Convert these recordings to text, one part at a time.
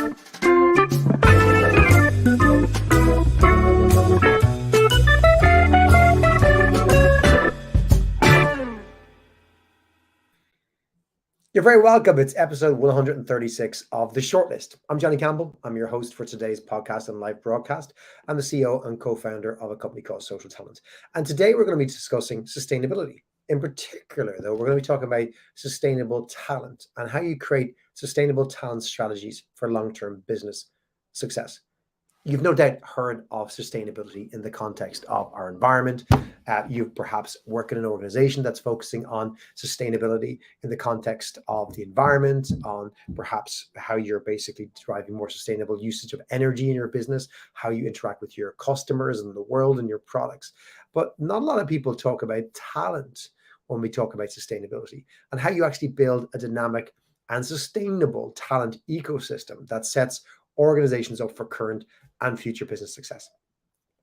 You're very welcome. It's episode 136 of The Shortlist. I'm Johnny Campbell. I'm your host for today's podcast and live broadcast. I'm the CEO and co-founder of a company called Social Talent. And today we're going to be discussing sustainability. In particular, though, we're going to be talking about sustainable talent and how you create sustainable talent strategies for long-term business success. You've no doubt heard of sustainability in the context of our environment. You've perhaps worked in an organization that's focusing on sustainability in the context of the environment, on perhaps how you're basically driving more sustainable usage of energy in your business, how you interact with your customers and the world and your products. But not a lot of people talk about talent when we talk about sustainability and how you actually build a dynamic and sustainable talent ecosystem that sets organizations up for current and future business success.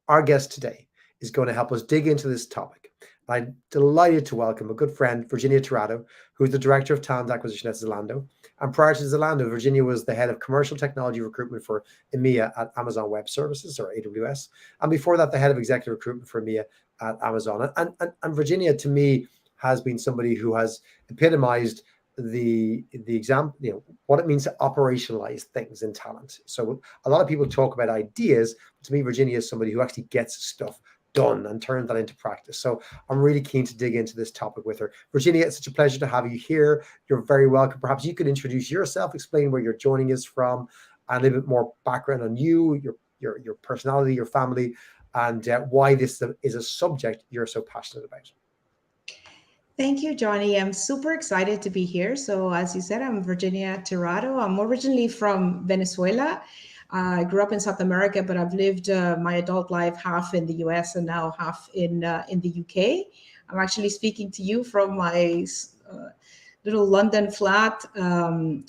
Our guest today is going to help us dig into this topic. I'm delighted to welcome a good friend, Virginia Tirado, who is the Director of Talent Acquisition at Zalando. And prior to Zalando, Virginia was the Head of Commercial Technology Recruitment for EMEA at Amazon Web Services, or AWS. And before that, the Head of Executive Recruitment for EMEA at Amazon. And Virginia, to me, has been somebody who has epitomized the example, what it means to operationalize things in talent. So a lot of people talk about ideas. To me, Virginia is somebody who actually gets stuff done and turns that into practice. So I'm really keen to dig into this topic with her. Virginia, it's such a pleasure to have you here. You're very welcome. Perhaps you could introduce yourself, explain where you're joining us from, and a little bit more background on you, your personality, your family, and why this is a subject you're so passionate about. Thank you, Johnny. I'm super excited to be here. So as you said, I'm Virginia Tirado. I'm originally from Venezuela. I grew up in South America, but I've lived my adult life half in the US and now half in the UK. I'm actually speaking to you from my little London flat,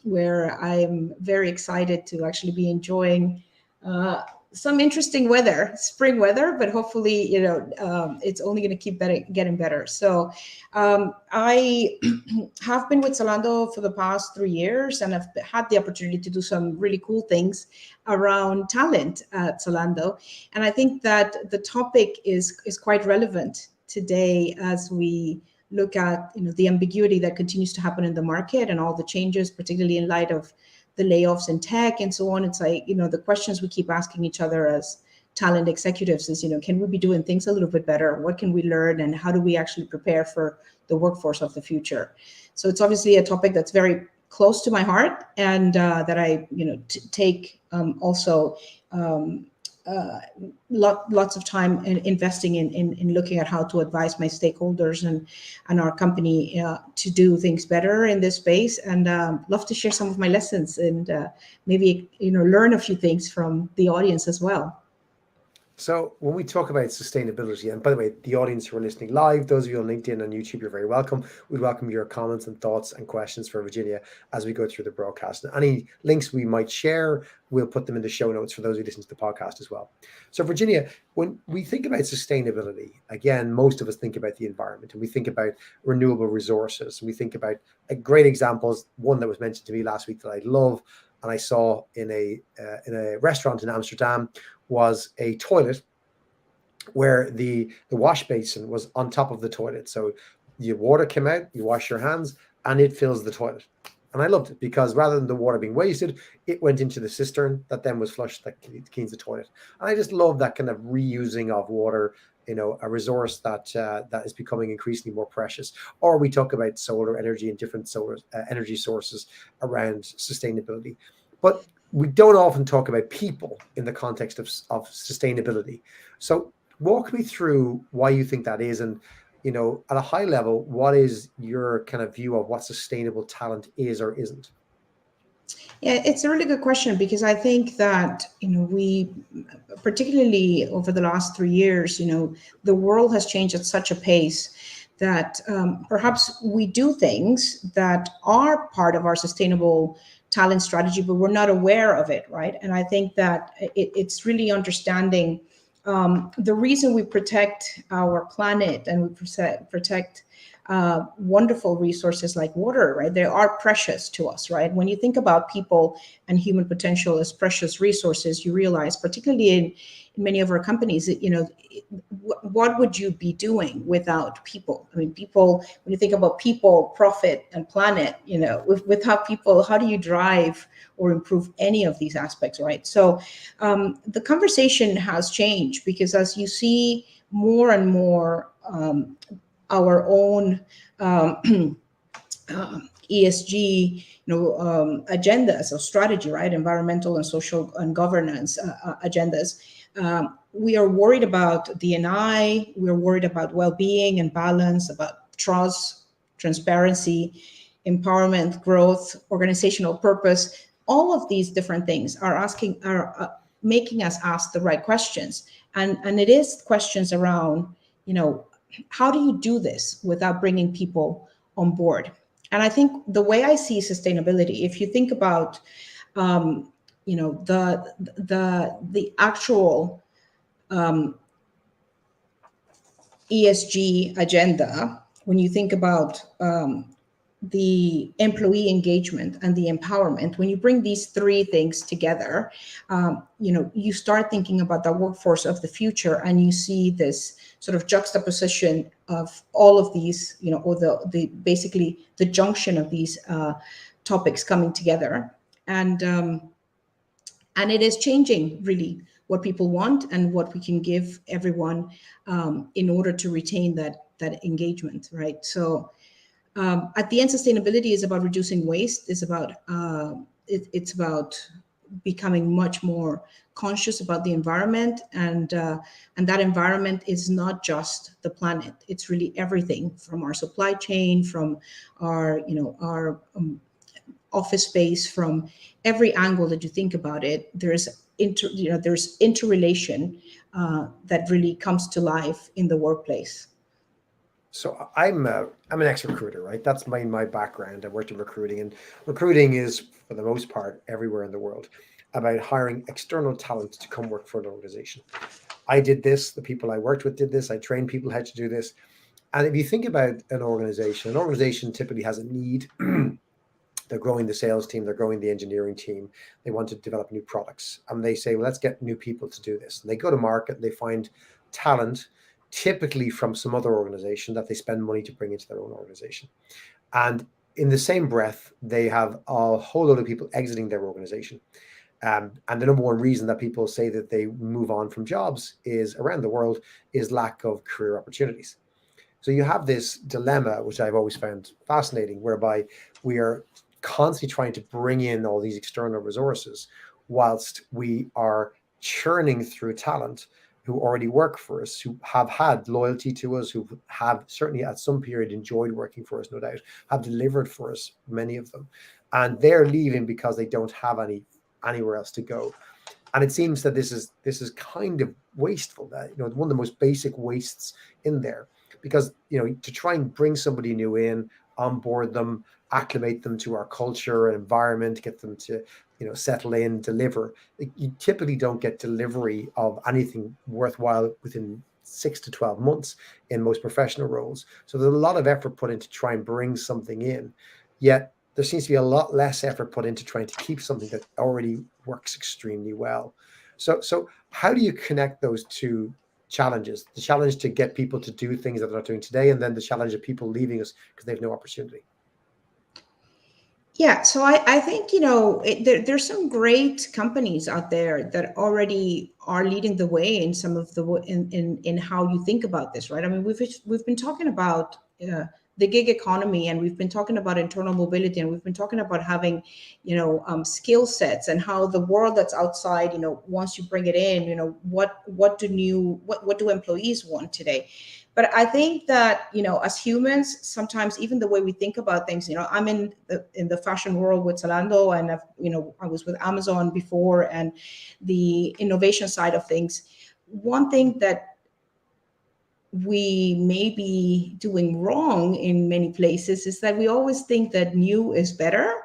where I'm very excited to actually be enjoying some interesting weather, spring weather, but hopefully, it's only going to keep getting better. So I have been with Zalando for the past 3 years, and I've had the opportunity to do some really cool things around talent at Zalando. And I think that the topic is quite relevant today as we look at the ambiguity that continues to happen in the market and all the changes, particularly in light of the layoffs in tech and so on. It's like, the questions we keep asking each other as talent executives is, can we be doing things a little bit better? What can we learn? And how do we actually prepare for the workforce of the future? So it's obviously a topic that's very close to my heart, and that I, take also lots of time in investing in looking at how to advise my stakeholders and our company to do things better in this space, and love to share some of my lessons and maybe learn a few things from the audience as well. So when we talk about sustainability, and by the way, the audience who are listening live, those of you on LinkedIn and YouTube, you're very welcome. We welcome your comments and thoughts and questions for Virginia as we go through the broadcast. And any links we might share, we'll put them in the show notes for those who listen to the podcast as well. So Virginia, when we think about sustainability, again, most of us think about the environment, and we think about renewable resources. We think about a great examples. One that was mentioned to me last week that I love, and I saw in a restaurant in Amsterdam, was a toilet where the wash basin was on top of the toilet. So your water came out, you wash your hands, and it fills the toilet. And I loved it because rather than the water being wasted, it went into the cistern that then was flushed, that cleans the toilet. And I just love that kind of reusing of water, a resource that is becoming increasingly more precious. Or we talk about solar energy and different solar energy sources around sustainability. But we don't often talk about people in the context of sustainability. So walk me through why you think that is, and at a high level, what is your kind of view of what sustainable talent is or isn't? Yeah, it's a really good question, because I think that, we, particularly over the last 3 years, the world has changed at such a pace that perhaps we do things that are part of our sustainable talent strategy, but we're not aware of it, right? And I think that it's really understanding the reason we protect our planet and we protect wonderful resources like water, right? They are precious to us, right? When you think about people and human potential as precious resources, you realize, particularly in many of our companies, that, what would you be doing without people? I mean, people, when you think about people, profit, and planet, without people, how do you drive or improve any of these aspects, right? So the conversation has changed, because as you see more and more our own ESG, agendas or strategy, right? Environmental and social and governance agendas. We are worried about D&I. We are worried about well-being and balance, about trust, transparency, empowerment, growth, organizational purpose. All of these different things are making us ask the right questions, and it is questions around, how do you do this without bringing people on board? And I think the way I see sustainability, if you think about, the actual ESG agenda, when you think about the employee engagement and the empowerment, when you bring these three things together, you start thinking about the workforce of the future, and you see this sort of juxtaposition of all of these, or the basically the junction of these topics coming together, and it is changing really what people want and what we can give everyone in order to retain that engagement, right? So at the end, sustainability is about reducing waste. It's about it's about becoming much more conscious about the environment, and that environment is not just the planet. It's really everything, from our supply chain, from our office space, from every angle that you think about it. There's interrelation that really comes to life in the workplace. So I'm an ex-recruiter, right? That's my background. I worked in recruiting, and recruiting is, for the most part, everywhere in the world, about hiring external talent to come work for an organization. I did this. The people I worked with did this. I trained people how to do this. And if you think about an organization typically has a need. They're growing the sales team, they're growing the engineering team, they want to develop new products. And they say, well, let's get new people to do this. And they go to market and they find talent, typically from some other organization, that they spend money to bring into their own organization. And in the same breath, they have a whole lot of people exiting their organization. And the number one reason that people say that they move on from jobs is around the world is lack of career opportunities. So you have this dilemma, which I've always found fascinating, whereby we are constantly trying to bring in all these external resources whilst we are churning through talent who already work for us, who have had loyalty to us, who have certainly at some period enjoyed working for us, no doubt, have delivered for us, many of them. And they're leaving because they don't have anywhere else to go. And it seems that this is kind of wasteful, that one of the most basic wastes in there, because to try and bring somebody new in, onboard them, acclimate them to our culture and environment, get them to settle in, deliver. You typically don't get delivery of anything worthwhile within 6 to 12 months in most professional roles. So there's a lot of effort put in to try and bring something in, yet there seems to be a lot less effort put into trying to keep something that already works extremely well. So how do you connect those two challenges? The challenge to get people to do things that they're not doing today, and then the challenge of people leaving us because they have no opportunity. Yeah, so I think there's some great companies out there that already are leading the way in some of the in how you think about this, right? I mean, we've been talking about the gig economy, and we've been talking about internal mobility, and we've been talking about having skill sets, and how the world that's outside, once you bring it in, what do employees want today? But I think that as humans, sometimes even the way we think about things, I'm in the fashion world with Zalando, and I was with Amazon before, and the innovation side of things. One thing that we may be doing wrong in many places is that we always think that new is better.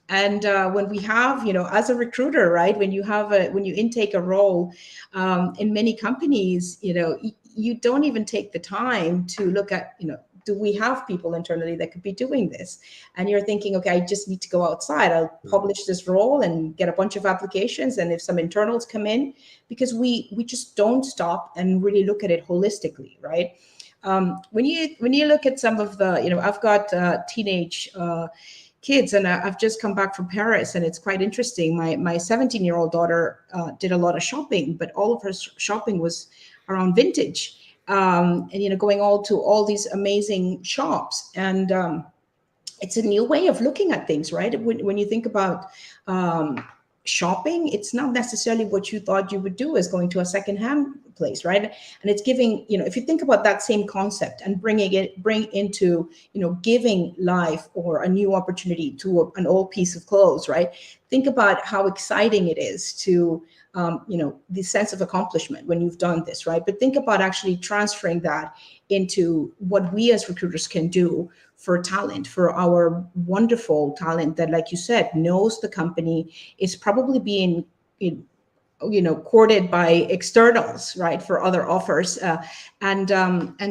And when we have, as a recruiter, right, when you intake a role in many companies, you don't even take the time to look at, do we have people internally that could be doing this? And you're thinking, okay, I just need to go outside. I'll publish this role and get a bunch of applications. And if some internals come in, because we just don't stop and really look at it holistically, right? When you look at some of the, I've got teenage kids, and I've just come back from Paris, and it's quite interesting. My 17-year-old daughter did a lot of shopping, but all of her shopping was around vintage, and going all to all these amazing shops, and it's a new way of looking at things, right? When you think about shopping, it's not necessarily what you thought you would do as going to a secondhand place, right? And it's giving, if you think about that same concept and bring into, giving life or a new opportunity to an old piece of clothes, right? Think about how exciting it is to, the sense of accomplishment when you've done this, right? But think about actually transferring that into what we as recruiters can do for talent, for our wonderful talent that, like you said, knows the company, is probably being courted by externals, right, for other offers, and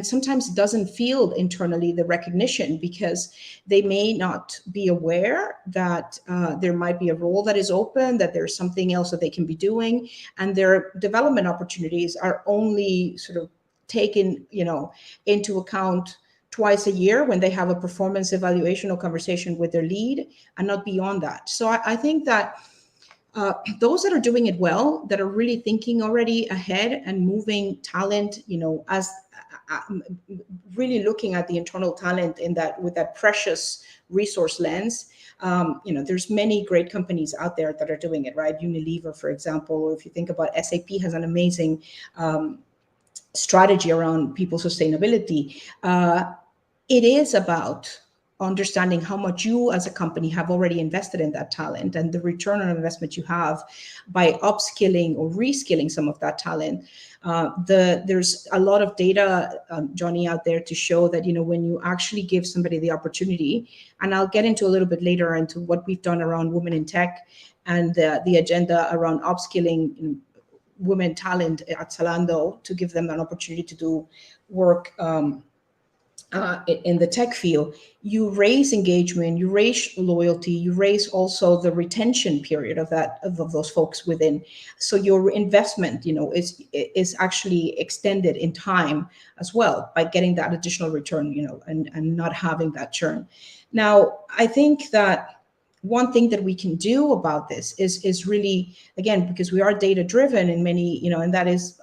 sometimes doesn't feel internally the recognition because they may not be aware that there might be a role that is open, that there's something else that they can be doing, and their development opportunities are only sort of taken into account twice a year when they have a performance evaluation or conversation with their lead, and not beyond that. So I think that those that are doing it well, that are really thinking already ahead and moving talent, as really looking at the internal talent in that, with that precious resource lens. There's many great companies out there that are doing it, right? Unilever, for example, or if you think about SAP, has an amazing strategy around people sustainability. It is about understanding how much you as a company have already invested in that talent and the return on investment you have by upskilling or reskilling some of that talent. There's a lot of data, Johnny, out there to show that, when you actually give somebody the opportunity, and I'll get into a little bit later into what we've done around women in tech and the agenda around upskilling women talent at Zalando to give them an opportunity to do work in the tech field. You raise engagement, you raise loyalty, you raise also the retention period of those folks within. So your investment, is actually extended in time as well by getting that additional return, and not having that churn. Now, I think that one thing that we can do about this is really, again, because we are data driven in many, and that is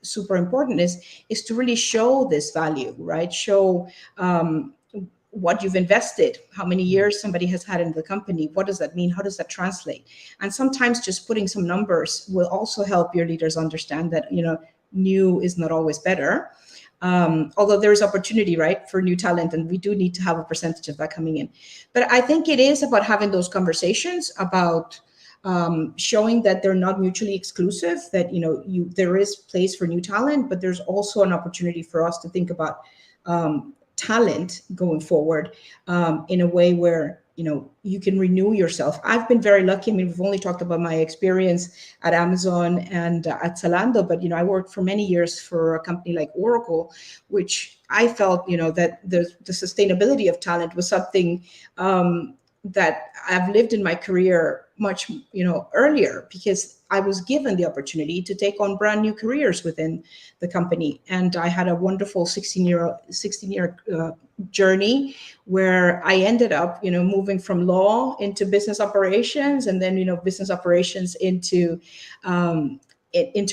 super important, is to really show this value, right? Show what you've invested, how many years somebody has had in the company. What does that mean? How does that translate? And sometimes just putting some numbers will also help your leaders understand that, new is not always better. Although there is opportunity, right, for new talent, and we do need to have a percentage of that coming in. But I think it is about having those conversations about showing that they're not mutually exclusive, that there is place for new talent, but there's also an opportunity for us to think about talent going forward in a way where you can renew yourself. I've been very lucky. I mean, we've only talked about my experience at Amazon and at Zalando, but I worked for many years for a company like Oracle, which I felt that the sustainability of talent was something that I've lived in my career much earlier, because I was given the opportunity to take on brand new careers within the company, and I had a wonderful 16-year journey where I ended up moving from law into business operations, and then business operations into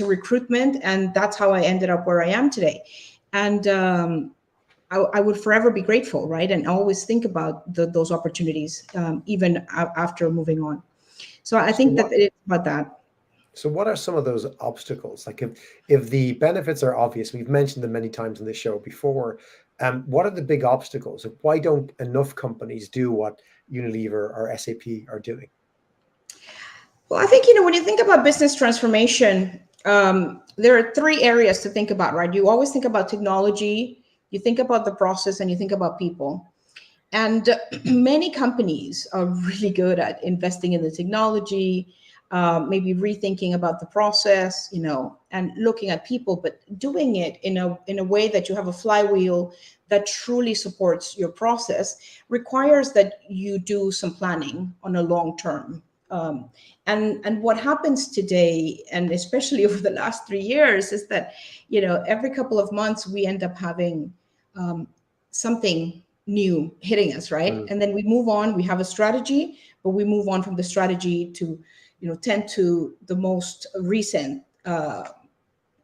recruitment, and that's how I ended up where I am today. And I would forever be grateful, right? And always think about those opportunities, even after moving on. So I think that it's about that. So what are some of those obstacles? Like if the benefits are obvious, we've mentioned them many times on this show before, what are the big obstacles? Why don't enough companies do what Unilever or SAP are doing? Well, I think, when you think about business transformation, there are three areas to think about, right? You always think about technology, you think about the process, and you think about people. And many companies are really good at investing in the technology, maybe rethinking about the process, and looking at people, but doing it in a way that you have a flywheel that truly supports your process, requires that you do some planning on a long term. And what happens today, and especially over the last 3 years, is that every couple of months we end up having something new hitting us, right? And then we move on. We have a strategy, but we move on from the strategy to tend to the most recent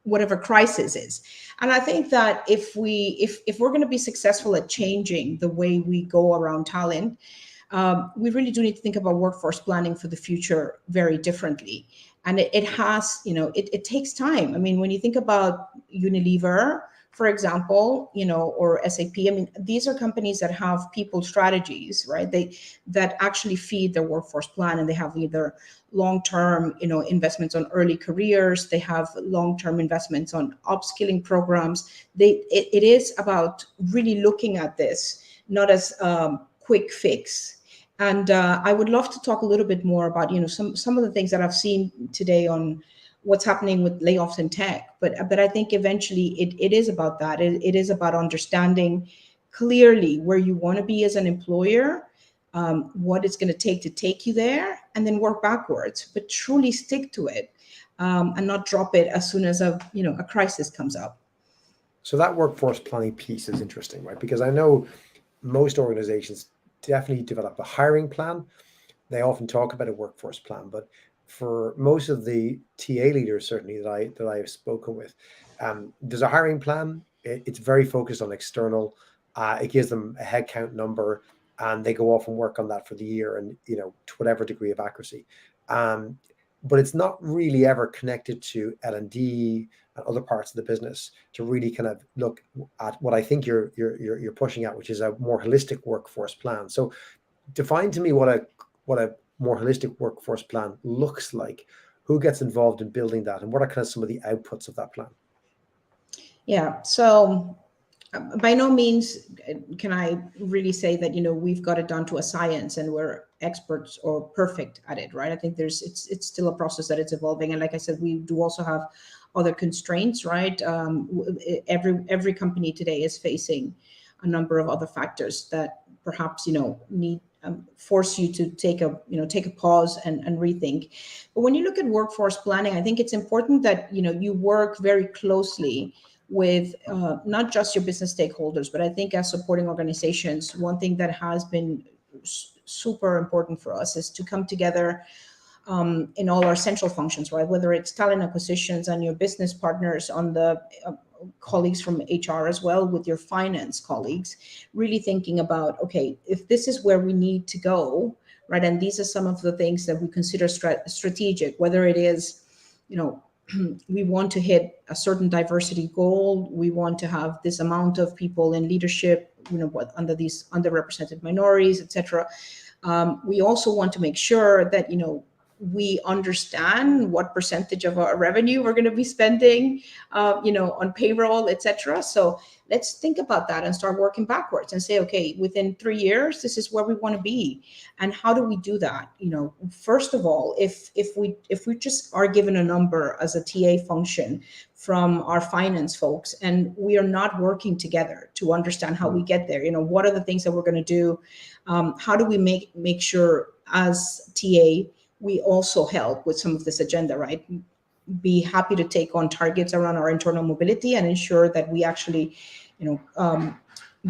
whatever crisis is. And I think that if we're going to be successful at changing the way we go around talent, we really do need to think about workforce planning for the future very differently. And it has, it takes time. I mean, when you think about Unilever, for example, or SAP, I mean, these are companies that have people strategies, right? That actually feed their workforce plan, and they have either long-term, investments on early careers. They have long-term investments on upskilling programs. It is about really looking at this, not as quick fix. And I would love to talk a little bit more about, some of the things that I've seen today on what's happening with layoffs in tech. But I think eventually it is about that. It is about understanding clearly where you want to be as an employer, what it's going to take you there, and then work backwards. But truly stick to it, and not drop it as soon as a crisis comes up. So that workforce planning piece is interesting, right? Because I know most organizations definitely develop a hiring plan. They often talk about a workforce plan, but for most of the TA leaders, certainly that I have spoken with, there's a hiring plan. It's very focused on external. It gives them a headcount number, and they go off and work on that for the year, and to whatever degree of accuracy. But it's not really ever connected to L&D and other parts of the business to really kind of look at what I think you're pushing at, which is a more holistic workforce plan. So define to me what a more holistic workforce plan looks like. Who gets involved in building that, and what are kind of some of the outputs of that plan? Yeah. So by no means can I really say that we've got it down to a science and we're experts or perfect at it, right? I think it's still a process that it's evolving, and like I said, we do also have other constraints, right? Every company today is facing a number of other factors that perhaps need force you to take a pause and rethink. But when you look at workforce planning, I think it's important that you work very closely with not just your business stakeholders, but I think as supporting organizations, one thing that has been super important for us is to come together in all our central functions, right? Whether it's talent acquisitions and your business partners, on the colleagues from HR as well, with your finance colleagues, really thinking about, okay, if this is where we need to go, right? And these are some of the things that we consider strategic, whether it is, we want to hit a certain diversity goal. We want to have this amount of people in leadership, under these underrepresented minorities, etc. We also want to make sure that, we understand what percentage of our revenue we're going to be spending, on payroll, etc. So let's think about that and start working backwards and say, okay, within 3 years, this is where we want to be. And how do we do that? First of all, if we just are given a number as a TA function from our finance folks, and we are not working together to understand how we get there, what are the things that we're going to do? How do we make sure as TA, we also help with some of this agenda, right? Be happy to take on targets around our internal mobility and ensure that we actually,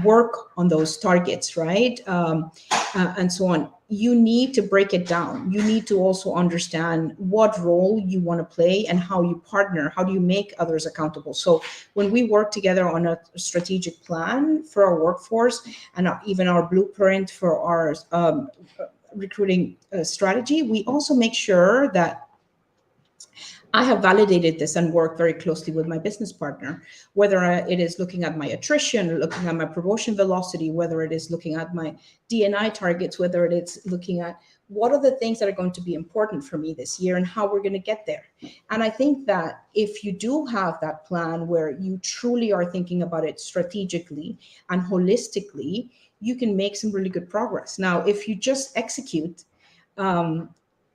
work on those targets, right? And so on. You need to break it down. You need to also understand what role you want to play and how you partner. How do you make others accountable? So when we work together on a strategic plan for our workforce and even our blueprint for our recruiting strategy, we also make sure that I have validated this and worked very closely with my business partner, whether it is looking at my attrition, looking at my promotion velocity, whether it is looking at my D&I targets, whether it is looking at what are the things that are going to be important for me this year and how we're going to get there. And I think that if you do have that plan where you truly are thinking about it strategically and holistically, you can make some really good progress. Now, if you just execute,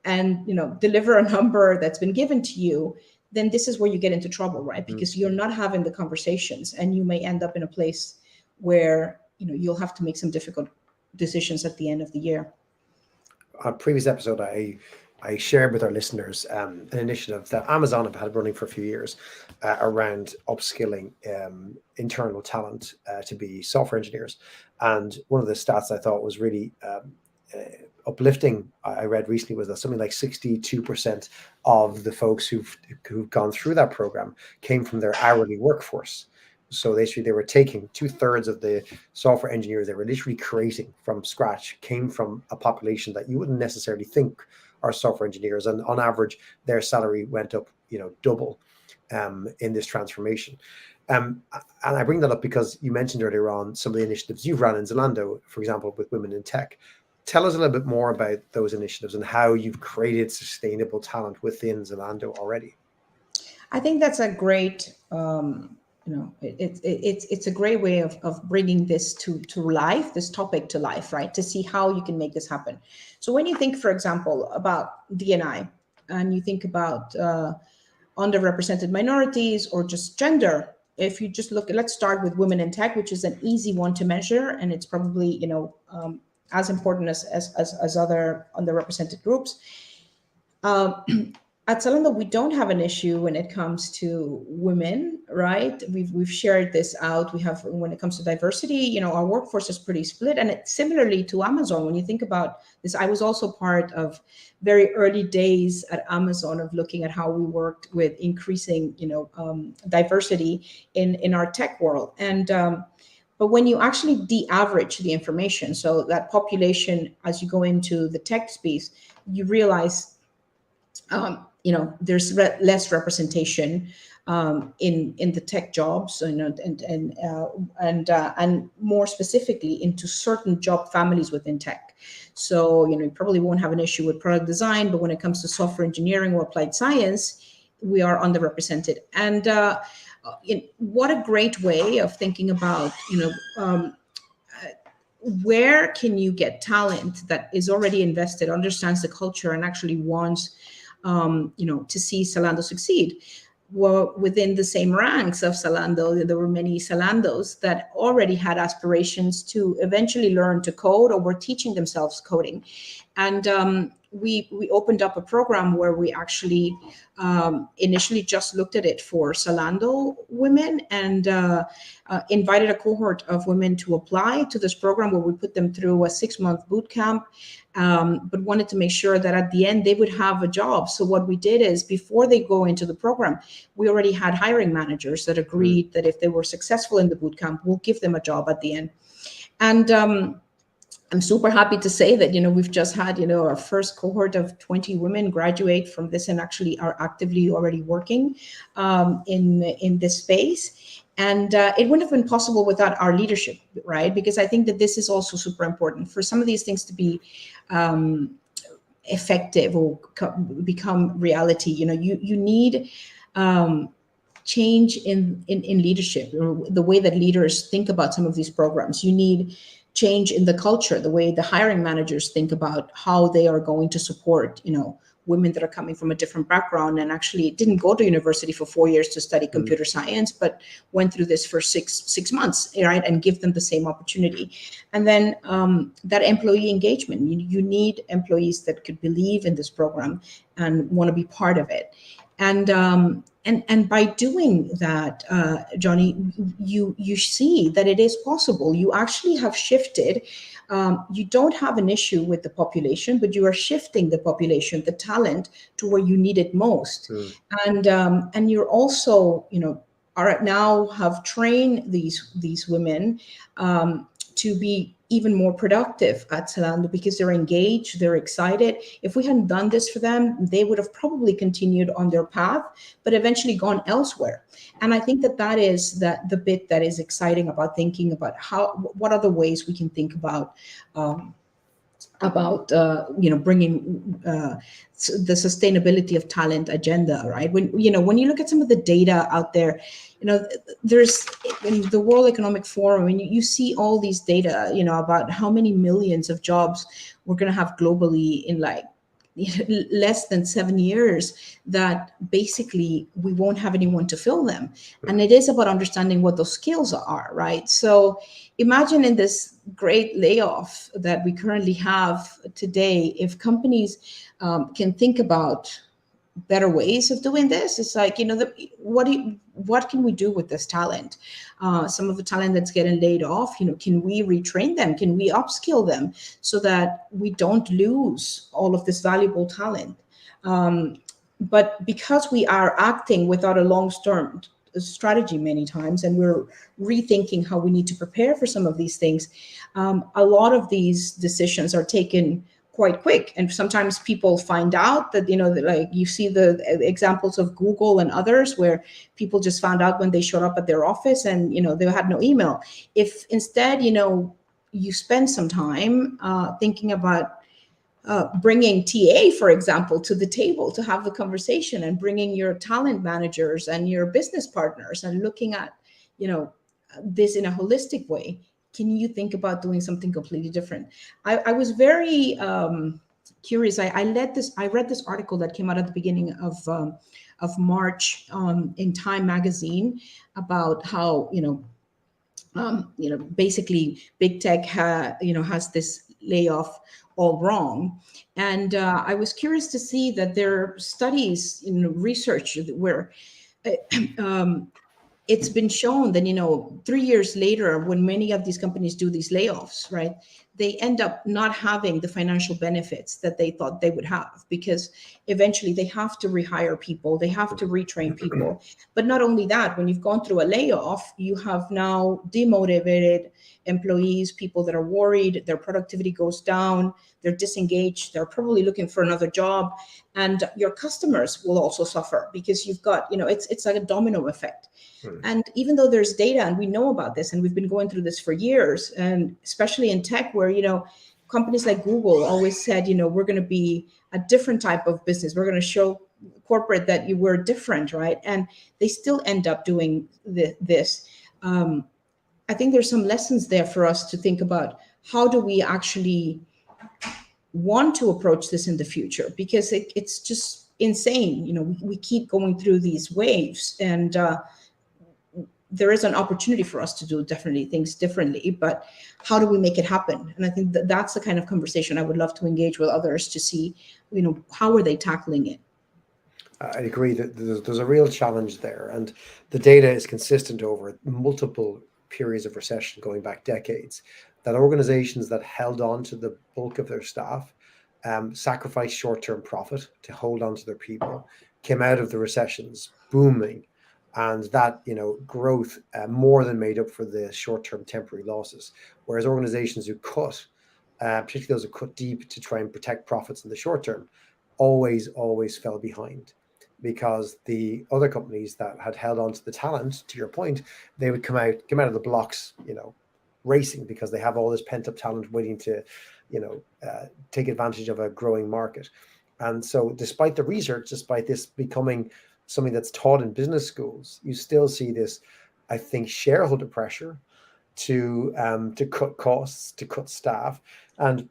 and deliver a number that's been given to you, then this is where you get into trouble, right? Because you're not having the conversations, and you may end up in a place where you'll have to make some difficult decisions at the end of the year. On a previous episode, I shared with our listeners an initiative that Amazon have had running for a few years around upskilling internal talent to be software engineers. And one of the stats I thought was really uplifting, I read recently, was that something like 62% of the folks who've gone through that program came from their hourly workforce. So they were taking 2/3 of the software engineers they were literally creating from scratch came from a population that you wouldn't necessarily think are software engineers, and on average their salary went up double in this transformation. And I bring that up because you mentioned earlier on some of the initiatives you've run in Zalando, for example, with women in tech. Tell us a little bit more about those initiatives and how you've created sustainable talent within Zalando already. I think that's a great, it's a great way of bringing this to life, this topic to life, right? To see how you can make this happen. So when you think, for example, about D&I, and you think about underrepresented minorities or just gender, if you just look, let's start with women in tech, which is an easy one to measure, and it's probably as important as other underrepresented groups. At Zalando, we don't have an issue when it comes to women, right? We've shared this out. We have, when it comes to diversity, our workforce is pretty split. And it's similarly to Amazon. When you think about this, I was also part of very early days at Amazon of looking at how we worked with increasing, diversity in our tech world. And but when you actually de-average the information, so that population, as you go into the tech space, you realize there's less representation in the tech jobs, and more specifically into certain job families within tech. So you probably won't have an issue with product design, but when it comes to software engineering or applied science, we are underrepresented. And what a great way of thinking about where can you get talent that is already invested, understands the culture, and actually wants to see Zalando succeed. Well, within the same ranks of Zalando, there were many Zalandos that already had aspirations to eventually learn to code or were teaching themselves coding. And we opened up a program where we actually initially just looked at it for Zalando women, and invited a cohort of women to apply to this program, where we put them through a 6-month boot camp, but wanted to make sure that at the end they would have a job. So what we did is, before they go into the program, we already had hiring managers that agreed that if they were successful in the boot camp, we'll give them a job at the end. And I'm super happy to say that, we've just had, our first cohort of 20 women graduate from this and actually are actively already working in this space. And it wouldn't have been possible without our leadership, right? Because I think that this is also super important for some of these things to be effective or become reality. You need change in leadership, the way that leaders think about some of these programs. You need change in the culture, the way the hiring managers think about how they are going to support, women that are coming from a different background and actually didn't go to university for 4 years to study computer science, but went through this for six months, right? And give them the same opportunity. And then that employee engagement, you need employees that could believe in this program and want to be part of it. And by doing that, Johnny, you see that it is possible. You actually have shifted. You don't have an issue with the population, but you are shifting the population, the talent, to where you need it most. And you're also, are now have trained these women to be even more productive at Zalando, because they're engaged, they're excited. If we hadn't done this for them, they would have probably continued on their path, but eventually gone elsewhere. And I think that is the bit that is exciting about thinking about what other ways we can think about bringing the sustainability of talent agenda, right? When you look at some of the data out there, there's in the World Economic Forum, and you see all these data, about how many millions of jobs we're going to have globally in like less than 7 years, that basically we won't have anyone to fill them. And it is about understanding what those skills are, right? So imagine in this great layoff that we currently have today, if companies can think about better ways of doing this. It's like, what can we do with this talent? Some of the talent that's getting laid off, can we retrain them? Can we upskill them so that we don't lose all of this valuable talent? But because we are acting without a long-term strategy many times, and we're rethinking how we need to prepare for some of these things, a lot of these decisions are taken quite quick, and sometimes people find out that, like you see the examples of Google and others where people just found out when they showed up at their office, and they had no email. If instead you spend some time thinking about bringing TA, for example, to the table to have the conversation, and bringing your talent managers and your business partners and looking at this in a holistic way, can you think about doing something completely different? I was very curious. I read this article that came out at the beginning of March in Time magazine about how basically big tech has this layoff all wrong. And I was curious to see that there are studies, research where it's been shown that 3 years later, when many of these companies do these layoffs, right, they end up not having the financial benefits that they thought they would have, because eventually they have to rehire people, they have to retrain people. But not only that, when you've gone through a layoff, you have now demotivated employees, people that are worried, their productivity goes down, they're disengaged, they're probably looking for another job, and your customers will also suffer, because you've got, it's like a domino effect. And even though there's data and we know about this, and we've been going through this for years, and especially in tech where, companies like Google always said, we're going to be a different type of business. We're going to show corporate that you were different, right? And they still end up doing this. I think there's some lessons there for us to think about. How do we actually want to approach this in the future? Because it's just insane. We keep going through these waves, and there is an opportunity for us to do definitely things differently, but how do we make it happen? And I think that's the kind of conversation I would love to engage with others to see, how are they tackling it? I agree that there's a real challenge there, and the data is consistent over multiple periods of recession going back decades, that organizations that held on to the bulk of their staff, sacrificed short-term profit to hold on to their people, came out of the recessions booming, and that growth more than made up for the short-term temporary losses. Whereas organizations who cut, particularly those who cut deep to try and protect profits in the short term, always fell behind, because the other companies that had held on to the talent, to your point, they would come out of the blocks, racing, because they have all this pent-up talent waiting to take advantage of a growing market. And so despite the research, despite this becoming something that's taught in business schools, you still see this, I think, shareholder pressure to cut costs, to cut staff. And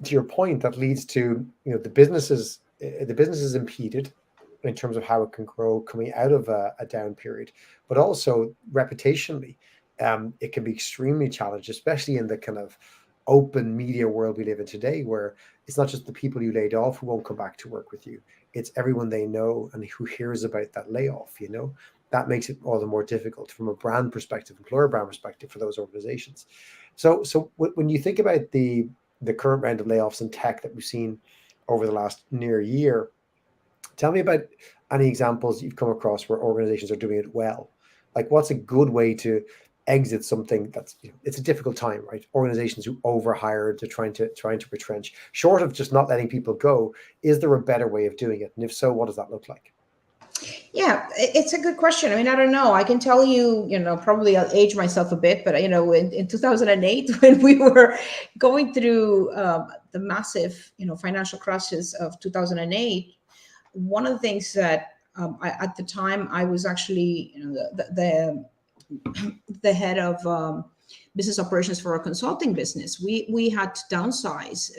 to your point, that leads to the business is impeded in terms of how it can grow coming out of a down period, but also reputationally, it can be extremely challenged, especially in the kind of open media world we live in today, where it's not just the people you laid off who won't come back to work with you, it's everyone they know and who hears about that layoff. That makes it all the more difficult from a brand perspective, employer brand perspective, for those organizations. So when you think about the current round of layoffs in tech that we've seen over the last near year, tell me about any examples you've come across where organizations are doing it well. Like, what's a good way to exit something that's, it's a difficult time, right? Organizations who overhired, to trying to retrench, short of just not letting people go, is there a better way of doing it? And if so, what does that look like? Yeah, it's a good question. I mean, I don't know. I can tell you, probably I'll age myself a bit, but in 2008, when we were going through the massive, financial crisis of 2008, one of the things that at the time I was actually, the head of business operations for our consulting business. We had to downsize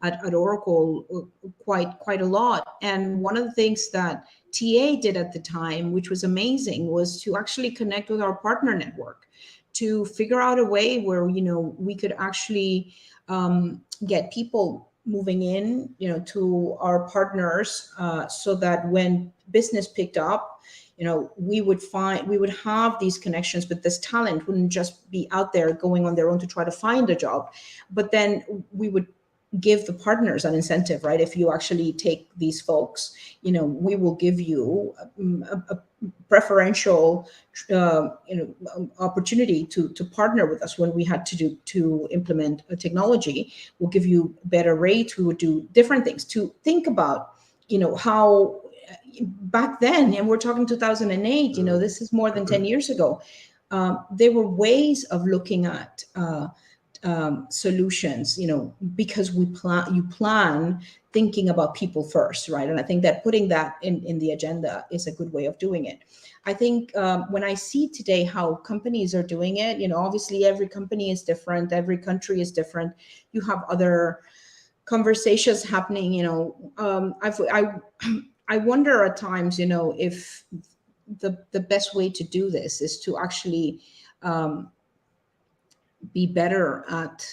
at Oracle quite a lot. And one of the things that TA did at the time, which was amazing, was to actually connect with our partner network to figure out a way where we could actually get people moving in to our partners, so that when business picked up, we would have these connections, but this talent wouldn't just be out there going on their own to try to find a job, but then we would give the partners an incentive, right? If you actually take these folks, we will give you a preferential opportunity to partner with us when we had to implement a technology. We'll give you better rates. We would do different things to think about how back then, and we're talking 2008, this is more than 10 years ago, there were ways of looking at solutions, because you plan thinking about people first, right? And I think that putting that in the agenda is a good way of doing it. I think when I see today how companies are doing it, obviously every company is different, every country is different. You have other conversations happening, I wonder at times, if the best way to do this is to actually be better at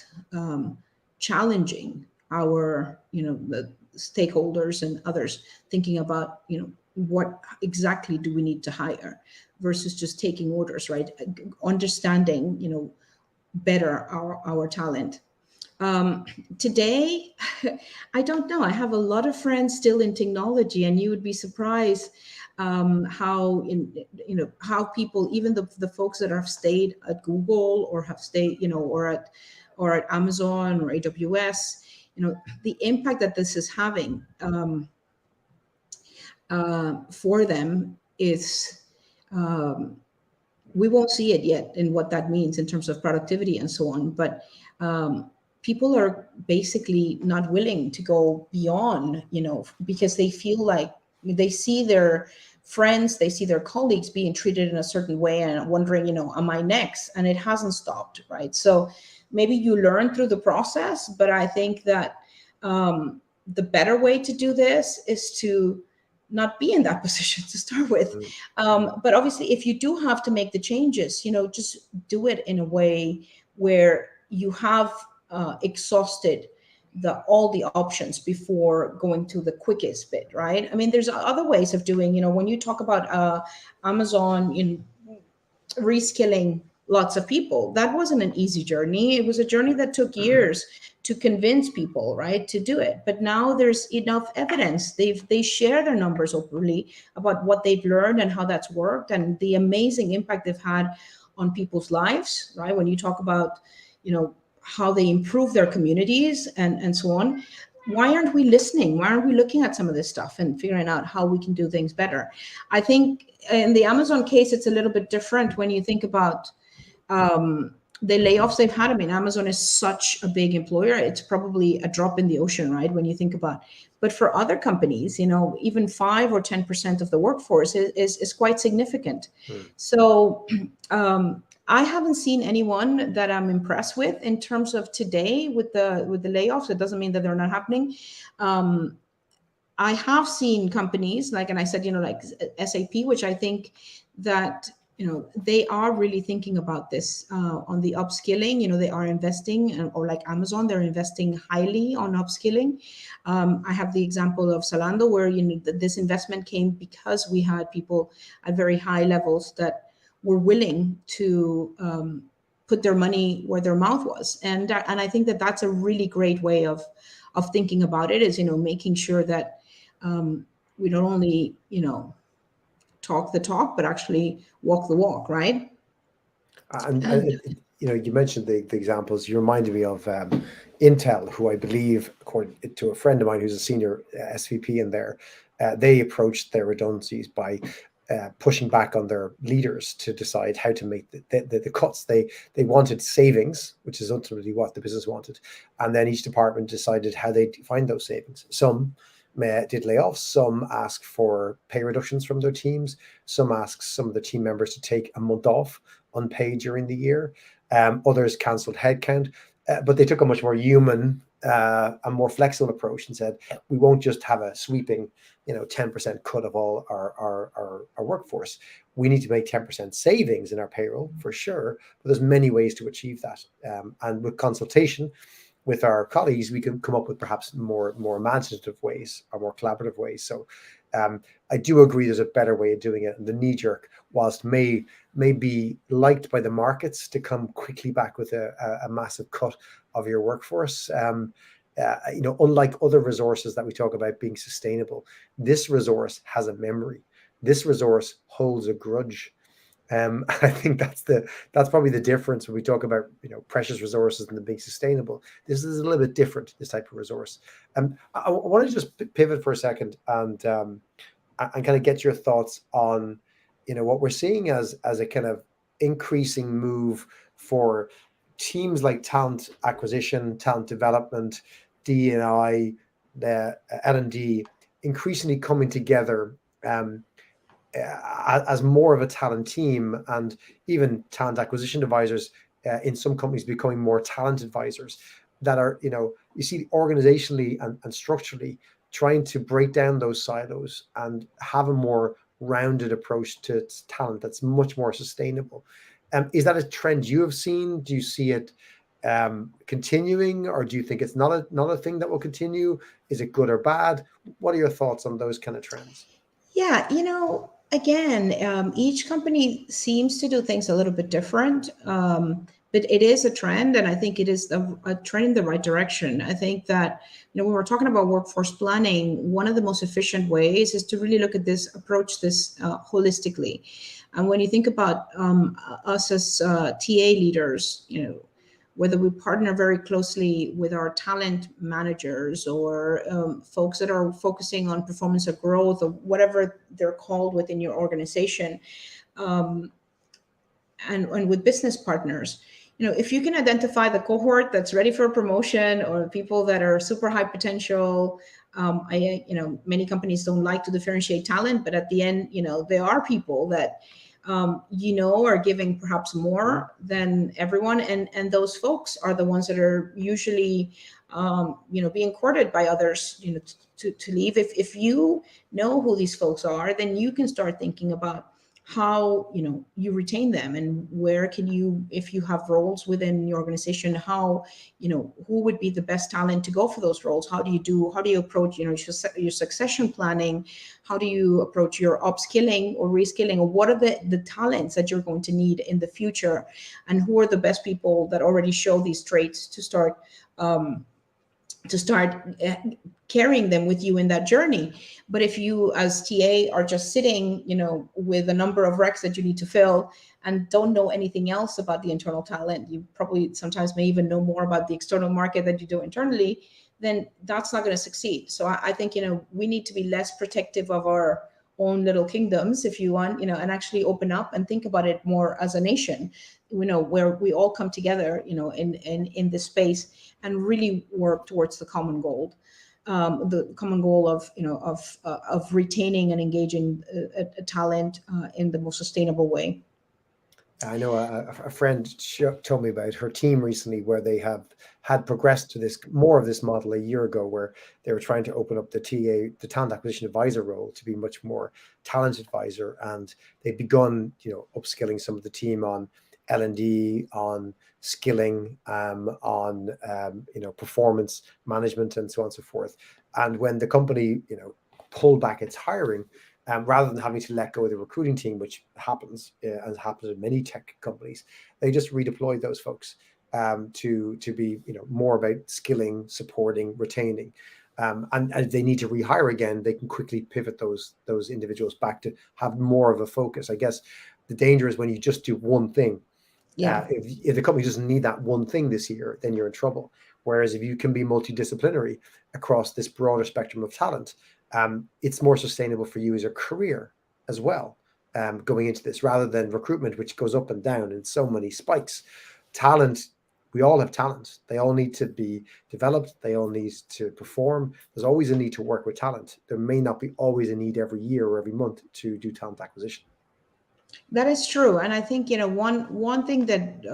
challenging our, the stakeholders and others, thinking about, what exactly do we need to hire versus just taking orders, right? Understanding, better our talent. Today, I don't know. I have a lot of friends still in technology, and you would be surprised how people, even the folks that have stayed at Google or have stayed, or at Amazon or AWS, the impact that this is having for them is. We won't see it yet in what that means in terms of productivity and so on, but people are basically not willing to go beyond, because they feel like they see their friends, they see their colleagues being treated in a certain way and wondering, am I next? And it hasn't stopped, right? So maybe you learn through the process, but I think that the better way to do this is to not be in that position to start with. But obviously, if you do have to make the changes, just do it in a way where you have exhausted all the options before going to the quickest bit, right? I mean, there's other ways of doing, when you talk about Amazon in reskilling lots of people, that wasn't an easy journey. It was a journey that took years to convince people, right, to do it. But now there's enough evidence. They share their numbers openly about what they've learned and how that's worked and the amazing impact they've had on people's lives, right? When you talk about, how they improve their communities and so on. Why aren't we listening? Why aren't we looking at some of this stuff and figuring out how we can do things better? I think in the Amazon case, it's a little bit different when you think about the layoffs they've had. I mean, Amazon is such a big employer. It's probably a drop in the ocean, right? When you think about, but for other companies, even 5 or 10% of the workforce is quite significant. So I haven't seen anyone that I'm impressed with in terms of today with the layoffs. It doesn't mean that they're not happening. I have seen companies and I said, like SAP, which I think that, they are really thinking about this on the upskilling. They are investing, or like Amazon, they're investing highly on upskilling. I have the example of Zalando, where this investment came because we had people at very high levels that were willing to put their money where their mouth was, and I think that that's a really great way of thinking about it. Is making sure that we don't only talk the talk, but actually walk the walk, right? And you mentioned the examples. You reminded me of Intel, who I believe, according to a friend of mine who's a senior SVP in there, they approached their redundancies by pushing back on their leaders to decide how to make the cuts. They wanted savings, which is ultimately what the business wanted, and then each department decided how they find those savings. Some did layoffs. Some asked for pay reductions from their teams. Some asked some of the team members to take a month off unpaid during the year. Others cancelled headcount, but they took a much more human and more flexible approach and said, we won't just have a sweeping, 10% cut of all our workforce. We need to make 10% savings in our payroll for sure, but there's many ways to achieve that. And with consultation with our colleagues, we can come up with perhaps more imaginative ways or more collaborative ways. So I do agree there's a better way of doing it. And the knee jerk, whilst may be liked by the markets to come quickly back with a massive cut of your workforce, unlike other resources that we talk about being sustainable, this resource has a memory. This resource holds a grudge. I think that's probably the difference when we talk about precious resources and them being sustainable. This is a little bit different, this type of resource. I want to just pivot for a second and kind of get your thoughts on what we're seeing as a kind of increasing move for teams like talent acquisition, talent development, D&I, the L&D, increasingly coming together as more of a talent team, and even talent acquisition advisors in some companies becoming more talent advisors that are, you see organizationally and structurally trying to break down those silos and have a more rounded approach to talent that's much more sustainable. Is that a trend you have seen? Do you see it continuing, or do you think it's not a thing that will continue? Is it good or bad? What are your thoughts on those kind of trends? Yeah, again, each company seems to do things a little bit different, but it is a trend, and I think it is a trend in the right direction. I think that, when we're talking about workforce planning, one of the most efficient ways is to really look at this, approach this holistically. And when you think about us as TA leaders, whether we partner very closely with our talent managers or folks that are focusing on performance or growth or whatever they're called within your organization, and with business partners, if you can identify the cohort that's ready for a promotion or people that are super high potential. Many companies don't like to differentiate talent, but at the end, there are people that are giving perhaps more than everyone, and those folks are the ones that are usually being courted by others to leave. If you know who these folks are, then you can start thinking about how you retain them, and where can you, if you have roles within your organization, how who would be the best talent to go for those roles. How do you approach your succession planning? How do you approach your upskilling or reskilling, or what are the talents that you're going to need in the future, and who are the best people that already show these traits to start carrying them with you in that journey. But if you as TA are just sitting, with a number of recs that you need to fill and don't know anything else about the internal talent, you probably sometimes may even know more about the external market than you do internally, then that's not going to succeed. So I think, we need to be less protective of our own little kingdoms, if you want, and actually open up and think about it more as a nation, where we all come together, in this space and really work towards the common goal. The common goal of retaining and engaging a talent in the most sustainable way. I know a friend told me about her team recently, where they had progressed to more of this model a year ago, where they were trying to open up the talent acquisition advisor role to be much more talent advisor, and they'd begun upskilling some of the team on L&D, on skilling, on performance management, and so on and so forth. And when the company pulled back its hiring, rather than having to let go of the recruiting team, which happens as happens in many tech companies, they just redeployed those folks to be more about skilling, supporting, retaining. And if they need to rehire again, they can quickly pivot those individuals back to have more of a focus. I guess the danger is when you just do one thing. Yeah. If the company doesn't need that one thing this year, then you're in trouble. Whereas if you can be multidisciplinary across this broader spectrum of talent, it's more sustainable for you as a career as well, going into this, rather than recruitment, which goes up and down in so many spikes. Talent, we all have talent. They all need to be developed. They all need to perform. There's always a need to work with talent. There may not be always a need every year or every month to do talent acquisition. That is true, and I think one thing that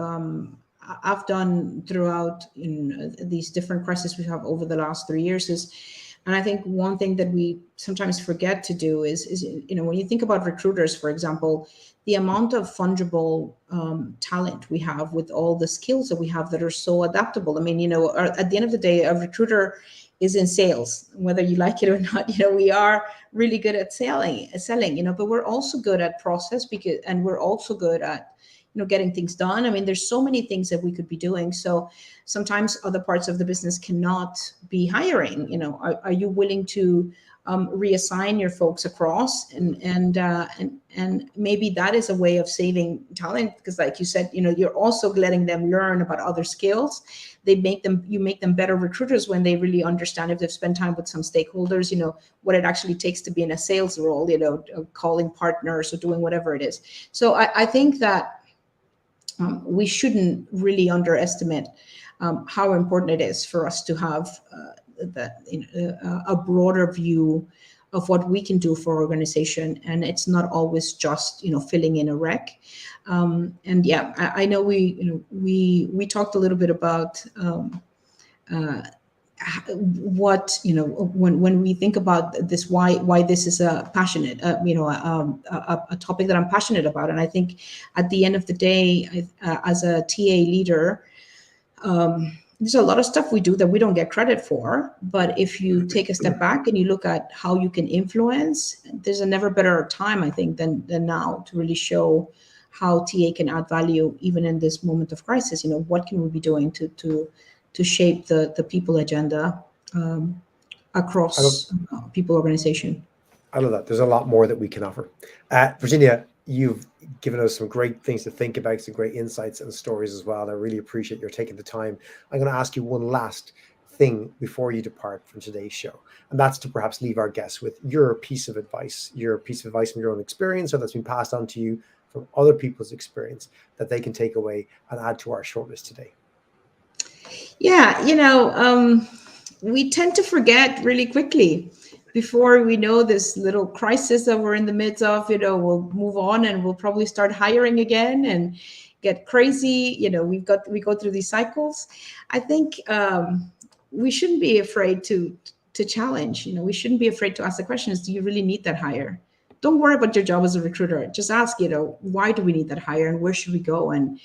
I've done throughout these different crises we have over the last 3 years is, and I think one thing that we sometimes forget to do is when you think about recruiters, for example, the amount of fungible talent we have with all the skills that we have that are so adaptable. I mean, at the end of the day, a recruiter is in sales, whether you like it or not. We are really good at selling, but we're also good at process, and we're also good at getting things done. I mean, there's so many things that we could be doing. So sometimes other parts of the business cannot be hiring. Are you willing to reassign your folks across, and maybe that is a way of saving talent, because like you said, you're also letting them learn about other skills. You make them better recruiters when they really understand, if they've spent time with some stakeholders, what it actually takes to be in a sales role, calling partners or doing whatever it is. So I think that we shouldn't really underestimate how important it is for us to have a broader view of what we can do for organization, and it's not always just filling in a rec. And yeah, I know we talked a little bit about what when we think about this, why this is a passionate a topic that I'm passionate about. And I think at the end of the day, as a TA leader, there's a lot of stuff we do that we don't get credit for, but if you take a step back and you look at how you can influence, there's a never better time, I think, than now to really show how TA can add value even in this moment of crisis. What can we be doing to shape the people agenda across people organization. I love that. There's a lot more that we can offer. Virginia, you've given us some great things to think about, some great insights and stories as well. I really appreciate your taking the time. I'm going to ask you one last thing before you depart from today's show, and that's to perhaps leave our guests with your piece of advice from your own experience, or that's been passed on to you from other people's experience, that they can take away and add to our shortlist today. Yeah, we tend to forget really quickly. Before we know this little crisis that we're in the midst of, we'll move on and we'll probably start hiring again and get crazy. We go through these cycles. I think we shouldn't be afraid to challenge. We shouldn't be afraid to ask the questions. Do you really need that hire? Don't worry about your job as a recruiter. Just ask, why do we need that hire and where should we go? And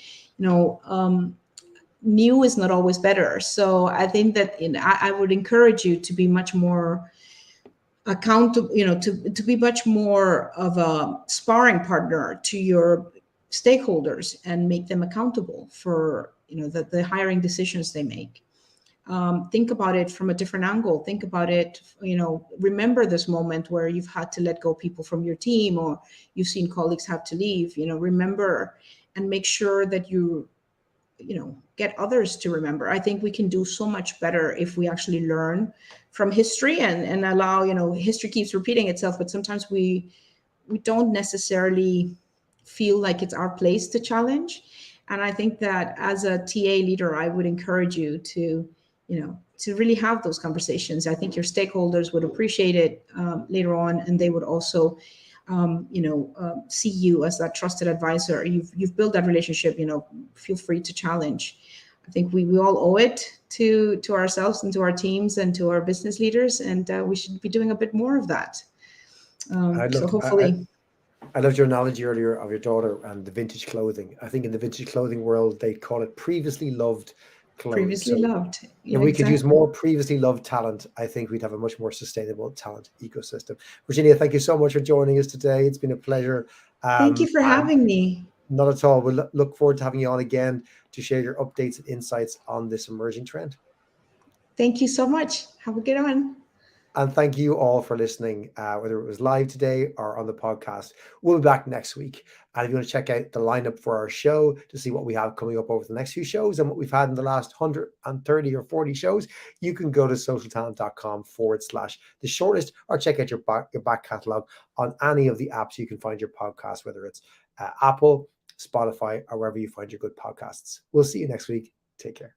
new is not always better. So I think that I would encourage you to be much more accountable, to be much more of a sparring partner to your stakeholders and make them accountable for the hiring decisions they make. Think about it from a different angle. Think about it, remember this moment where you've had to let go people from your team, or you've seen colleagues have to leave. Remember and make sure that you get others to remember. I think we can do so much better if we actually learn from history and allow, history keeps repeating itself, but sometimes we don't necessarily feel like it's our place to challenge. And I think that as a TA leader, I would encourage you to really have those conversations. I think your stakeholders would appreciate it later on, and they would also see you as that trusted advisor. You've built that relationship. Feel free to challenge. I think we all owe it to ourselves and to our teams and to our business leaders, and we should be doing a bit more of that. So hopefully. I loved your analogy earlier of your daughter and the vintage clothing. I think in the vintage clothing world, they call it previously loved clothes. Previously loved. Yeah, if we could use more previously loved talent, I think we'd have a much more sustainable talent ecosystem. Virginia, thank you so much for joining us today. It's been a pleasure. Thank you for having me. Not at all. We'll look forward to having you on again to share your updates and insights on this emerging trend. Thank you so much. Have a good one. And thank you all for listening, whether it was live today or on the podcast. We'll be back next week. And if you want to check out the lineup for our show to see what we have coming up over the next few shows and what we've had in the last 130 or 40 shows, you can go to socialtalent.com/the shortlist, or check out your back catalog on any of the apps you can find your podcast, whether it's Apple, Spotify, or wherever you find your good podcasts. We'll see you next week. Take care.